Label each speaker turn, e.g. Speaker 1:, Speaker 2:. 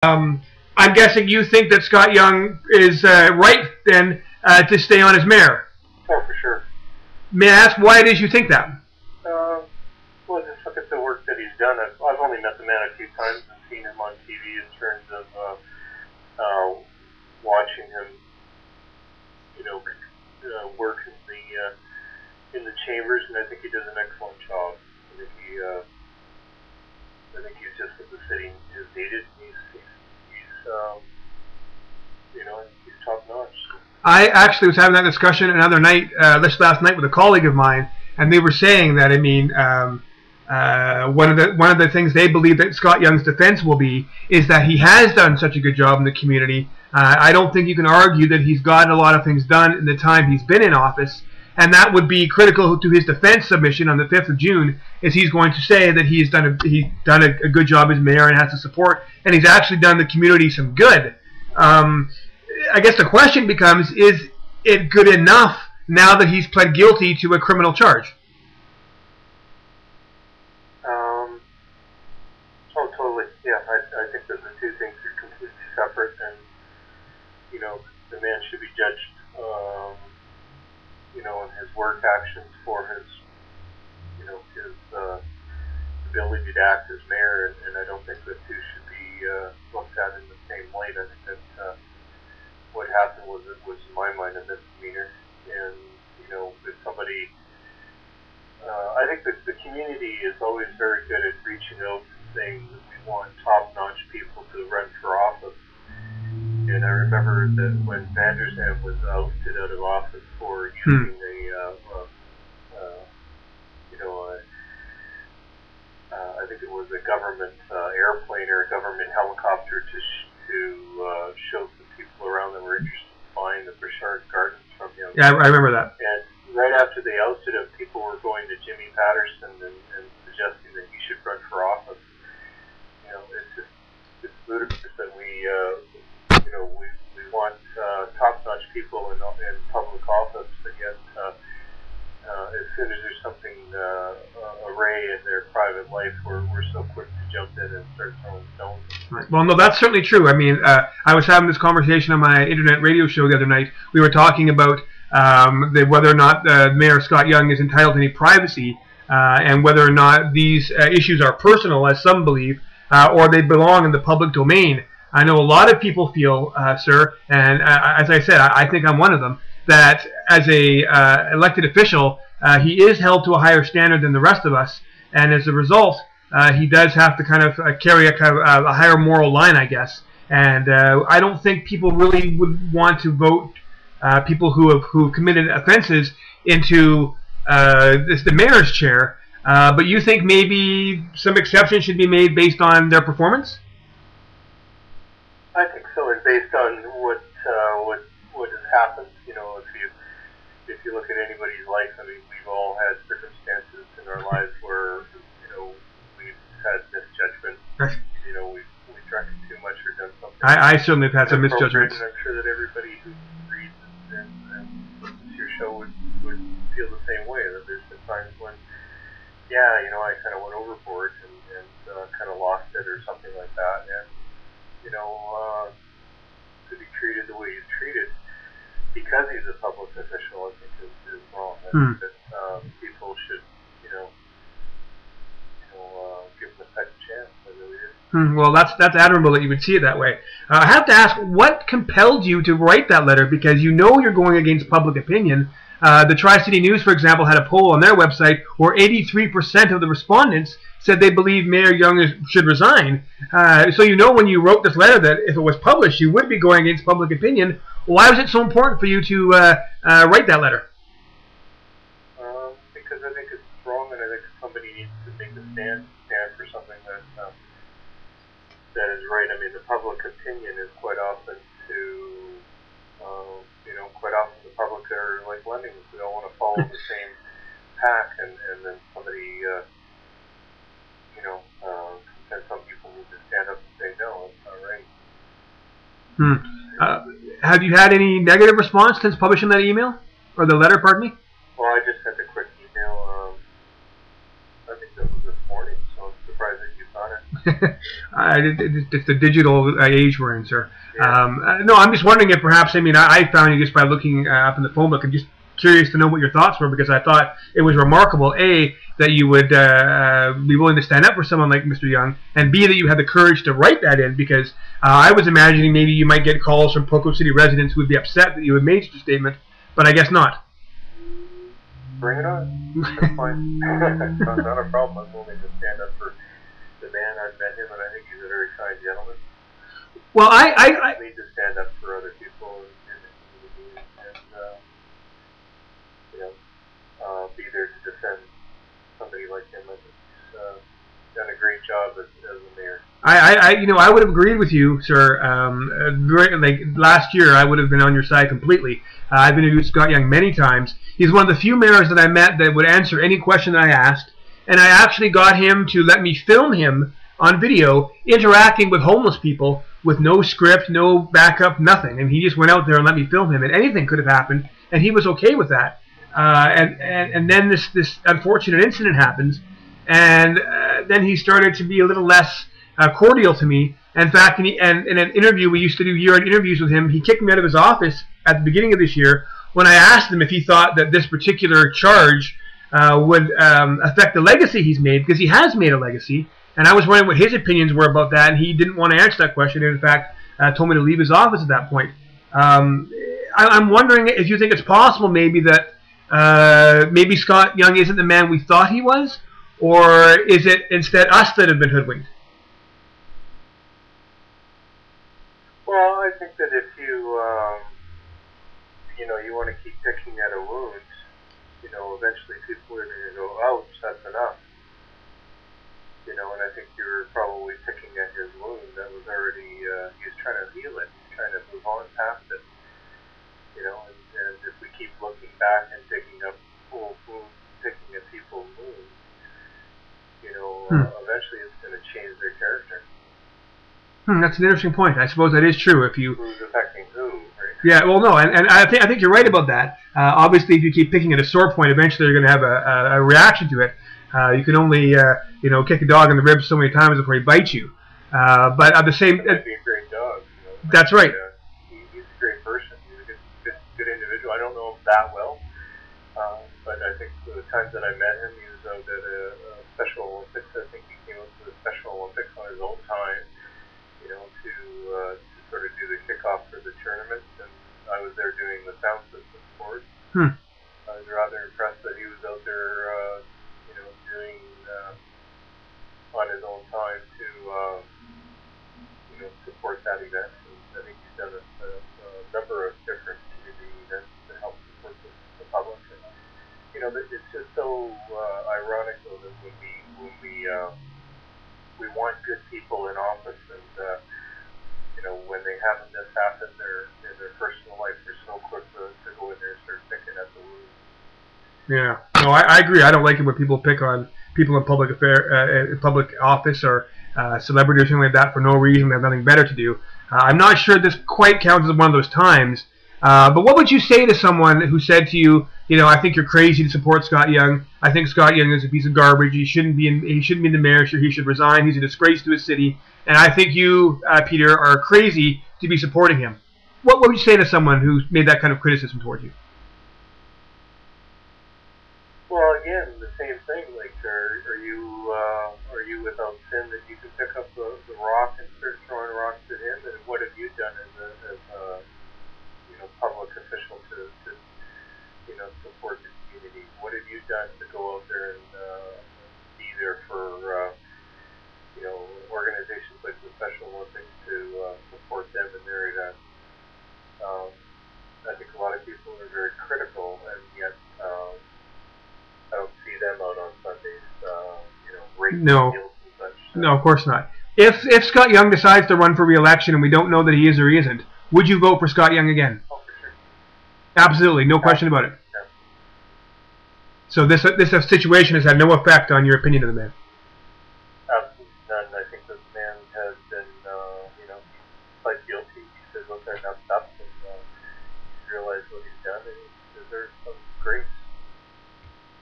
Speaker 1: I'm guessing you think that Scott Young is right then to stay on as mayor.
Speaker 2: Oh, for sure.
Speaker 1: May I ask why it is you think that?
Speaker 2: Well, just look at the work that he's done. I've only met the man a few times and seen him on TV in terms of watching him, work in the chambers, and I think he does an excellent job. I think he's just what the city is needed. He's top notch.
Speaker 1: I actually was having that discussion another night, last night, with a colleague of mine, and they were saying that, I mean, one of the things they believe that Scott Young's defense will be is that he has done such a good job in the community. I don't think you can argue that he's gotten a lot of things done in the time he's been in office, and that would be critical to his defense submission on the 5th of June, is he's going to say that he's done a good job as mayor and has the support, and he's actually done the community some good. I guess the question becomes, is it good enough now that he's pled guilty to a criminal charge?
Speaker 2: Oh, totally. Yeah, I think that the two things are completely separate, and, the man should be judged, on his work actions for his, his ability to act as mayor, and I don't think the two should be looked at in the same light. I think that what happened was, in my mind, a misdemeanor, and, if somebody, I think that the community is always very good at reaching out and saying that we want top-notch people to run for office. And I remember that when Vandersam was ousted out of office for using I think it was a government airplane or a government helicopter to show some people around that were interested in buying the Burchard Gardens from him.
Speaker 1: Yeah, I remember that.
Speaker 2: And right after they ousted him, people were going to Jimmy Patterson and suggesting that he should run for office. It's ludicrous that we want top-notch people in public office, but yet as soon as there's something array in their private life, we're so quick to jump in and start throwing stones.
Speaker 1: Right. Well, no, that's certainly true. I mean, I was having this conversation on my internet radio show the other night. We were talking about whether or not Mayor Scott Young is entitled to any privacy, and whether or not these issues are personal, as some believe, or they belong in the public domain. I know a lot of people feel, sir, and as I said, I think I'm one of them, that as a elected official, he is held to a higher standard than the rest of us, and as a result, he does have to kind of carry a higher moral line, I guess. And I don't think people really would want to vote people who've committed offenses into the mayor's chair. But you think maybe some exceptions should be made based on their performance?
Speaker 2: I think so, and based on what has happened, if you look at anybody's life, I mean, we've all had circumstances in our lives where we've had misjudgment.
Speaker 1: Right.
Speaker 2: We've drank too much or done something.
Speaker 1: I certainly have had some misjudgments.
Speaker 2: And I'm sure that everybody who reads and your show would feel the same way. That there's been times when, I kind of went overboard and kind of lost it or something like that, and to be treated the way he's treated because he's a public official, I think is wrong. I think that people should, give him a second chance. I really do.
Speaker 1: Well, that's admirable that you would see it that way. I have to ask, what compelled you to write that letter? Because you're going against public opinion. The Tri-City News, for example, had a poll on their website where 83% of the respondents said they believe Mayor Young should resign. So when you wrote this letter that if it was published, you would be going against public opinion. Why was it so important for you to write that letter?
Speaker 2: Because I think it's wrong, and I think somebody needs to make a stand for something that is right. I mean, the public opinion is quite often the public are like lemmings. We don't want to follow the same pack, and then somebody, and some people need to stand up and say, no, it's not right.
Speaker 1: Have you had any negative response since publishing that email? Or the letter, pardon me?
Speaker 2: Well, I just sent a quick email. I think that was this morning, so I'm surprised that you got it.
Speaker 1: It's the digital age we're in, sir.
Speaker 2: Yeah.
Speaker 1: No, I'm just wondering if perhaps, I mean, I found you just by looking up in the phone book. I'm just curious to know what your thoughts were, because I thought it was remarkable, A, that you would be willing to stand up for someone like Mr. Young, and B, that you had the courage to write that in, because I was imagining maybe you might get calls from Poco City residents who would be upset that you had made such a statement, but I guess not.
Speaker 2: Bring it on. That's fine. Not a problem. I'm willing to stand up for the man. I've met him, and I think he's a very kind gentleman.
Speaker 1: Well, I
Speaker 2: need to stand up for other people and you know, be there to defend somebody like him. I think he's done a great job as a mayor.
Speaker 1: I would have agreed with you, sir. Like last year, I would have been on your side completely. I've interviewed Scott Young many times. He's one of the few mayors that I met that would answer any question that I asked, and I actually got him to let me film him on video interacting with homeless people with no script, no backup, nothing. And he just went out there and let me film him, and anything could have happened, and he was okay with that. And then this unfortunate incident happens, and then he started to be a little less cordial to me. In fact, in an interview, we used to do year-end interviews with him, he kicked me out of his office at the beginning of this year when I asked him if he thought that this particular charge would affect the legacy he's made, because he has made a legacy, and I was wondering what his opinions were about that, and he didn't want to answer that question, and in fact told me to leave his office at that point. I'm wondering if you think it's possible maybe that maybe Scott Young isn't the man we thought he was, or is it instead us that have been hoodwinked?
Speaker 2: Well, I think that if you want to keep picking at a wound, eventually people are going to go, ouch, that's enough. And I think you're probably picking at his wound that was already, he was trying to heal it, he's trying to move on past it. And if we keep looking back and picking up old wounds, picking at people's wounds, eventually it's going to change their character.
Speaker 1: That's an interesting point. I suppose that is true. If you
Speaker 2: who's affecting who, right?
Speaker 1: Yeah, well, no, and I think you're right about that. Obviously, if you keep picking at a sore point, eventually you're going to have a reaction to it. You can only kick a dog in the ribs so many times before he bites you. But at the same,
Speaker 2: he might be a great dog.
Speaker 1: That's right.
Speaker 2: He's a great person. He's a good individual. I don't know him that well, but I think the times that I met him, he was out at a Special Olympics. I think he came out to the Special Olympics on his own time, to sort of do the kickoff for the tournament, and I was there doing the sound system for it. I was rather impressed that he was out there, doing on his own time to, support that event. And I think he's done a number of different community events to help support the public. And, it's just so ironic, though, that when we want good people in office, and when they have this happen in their personal life, they're so quick to go in there and start picking at the wounds.
Speaker 1: Yeah, no, I agree. I don't like it when people pick on people in public public office or celebrity or something like that for no reason. They have nothing better to do. I'm not sure this quite counts as one of those times. But what would you say to someone who said to you, I think you're crazy to support Scott Young. I think Scott Young is a piece of garbage. He shouldn't be the mayor. He should resign. He's a disgrace to his city. And I think you, Peter, are crazy to be supporting him. What would you say to someone who made that kind of criticism towards you?
Speaker 2: Well, again, the same thing. Like, are you without sin that you can pick up the rock and start throwing rocks at him? And what have you done as a public official to support the community? What have you done to go out there and be there for organizations like the Special Olympics to support them in their events? I think a lot of people are very critical, and yet I don't see them out on Sundays, raising
Speaker 1: No.
Speaker 2: fields and such.
Speaker 1: No, of course not. If Scott Young decides to run for re-election and we don't know that he is or he isn't, would you vote for Scott Young again?
Speaker 2: Oh, for sure.
Speaker 1: Absolutely, no question about it.
Speaker 2: Yeah.
Speaker 1: So this situation has had no effect on your opinion of the man.
Speaker 2: Absolutely none. I think this man has been, pled guilty. He says, look, I messed up, and he's realized what he's done, and he deserves some grace.